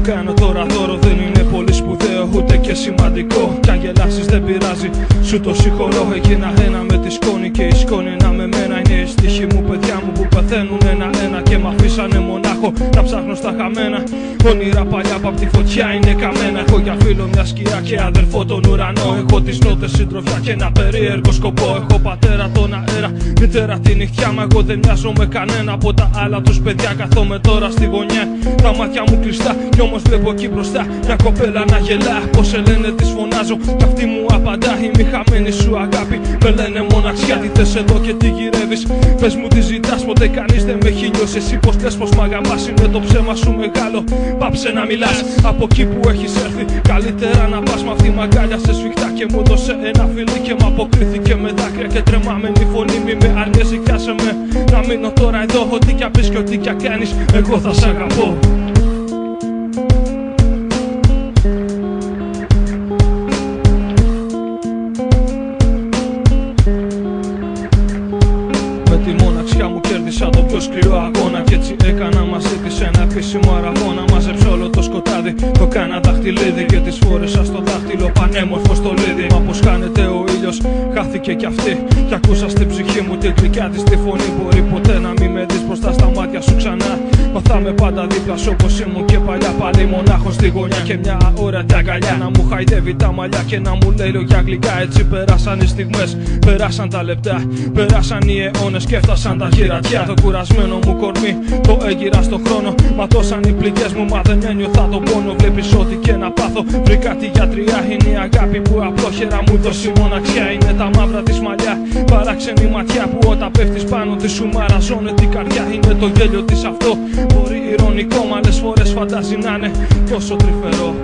κάνω τώρα δώρο δεν είναι πολύ σπουδαίο ούτε και σημαντικό. Κι αν γελάσεις δεν πειράζει, σου το συγχωρώ. Έγινα ένα με τη σκόνη και η σκόνη ένα με μένα. Είναι οι στίχοι μου, παιδιά μου, που πεθαίνουν ένα-ένα και μ' αφήσανε μονάχο να ψάχνω στα χαμένα. Όνειρα παλιά που απ' τη φωτιά είναι καμένα. Έχω για φίλο μια σκιά και αδερφό τον ουρανό. Έχω τις νότες συντροφιά και ένα περίεργο σκοπό. Έχω πατέρα τον αέρα, μητέρα τη νυχτιά. Μα εγώ δεν μοιάζω με κανένα από τα άλλα τους παιδιά. Καθόμαι τώρα στη γωνιά, τα μάτια μου κλειστά. Κι όμως βλέπω εκεί μπροστά μια κοπέλα να γελά. Πως σε λένε της φωνάζω, κι αυτή μου απαντά. Η μη χαμένη σου αγάπη, με λένε μοναξιά. Τι θες εδώ και τι γυρεύεις, πες μου τι ζητάς. Ποτέ κανείς δεν με έχει νιώσει. Εσύ πως λες πως μ' αγαπάς, είναι το ψέμα σου μεγάλο. Πάψε να μιλάς από εκεί που έχεις έρθει. Καλύτερα να πας μ' αυτή μαγκάλια σε σφιχτά. Και μου δώσε ένα φιλί και μ' αποκρίθηκε με δάκρυα και τρεμάμενη φωνή. Μη με αρνιέσαι, πιάσε με να μείνω τώρα εδώ. Ό,τι κι αν πεις και ό,τι κι αν κάνεις, εγώ θα σ' αγαπώ. Κέρδισα το πιο σκληρό αγώνα κι έτσι έκανα μαζί της ένα επίσημο αραγώνα. Μάζεψε όλο το σκοτάδι, το κάνα δαχτυλίδι και της φόρεσα στο δάχτυλο πανέμορφο στολίδι. Μα πως χάνεται ο ήλιος, χάθηκε κι αυτή. Κι ακούσα στην ψυχή μου τη γλυκιά της τη φωνή. Μπορεί ποτέ να μην με δεις μπροστά στα μάτια σου ξανά. Μα θα με πάντα δίπλα σου όπως ήμουν και παλιά. Πάλι μονάχος στη γωνιά και μια αόρατη αγκαλιά. Να μου χαϊδεύει τα μαλλιά και να μου λέει λόγια γλυκά. Έτσι περάσαν οι στιγμές, περάσαν τα λεπτά. Περάσαν οι αιώνες και έφτασαν τα χειρατιά. Το κουρασμένο μου κορμί το έγιρα στο χρόνο. Ματώσαν οι πληγές μου, μα δεν ένιωθα τον πόνο. Βλέπεις ό,τι και να πάθω, βρήκα τη γιατριά. Είναι η αγάπη που απλόχερα μου δώσει μοναξιά. Είναι τα μαύρα της μαλλιά, παράξενη ματιά που όταν πέφτεις πάνω της σου μαραζώνει την καρδιά. Είναι το γέλιο της αυτό, μπορεί ηρωνικό, μα άλλες φορές φαντάζει να είναι τόσο τρυφερό.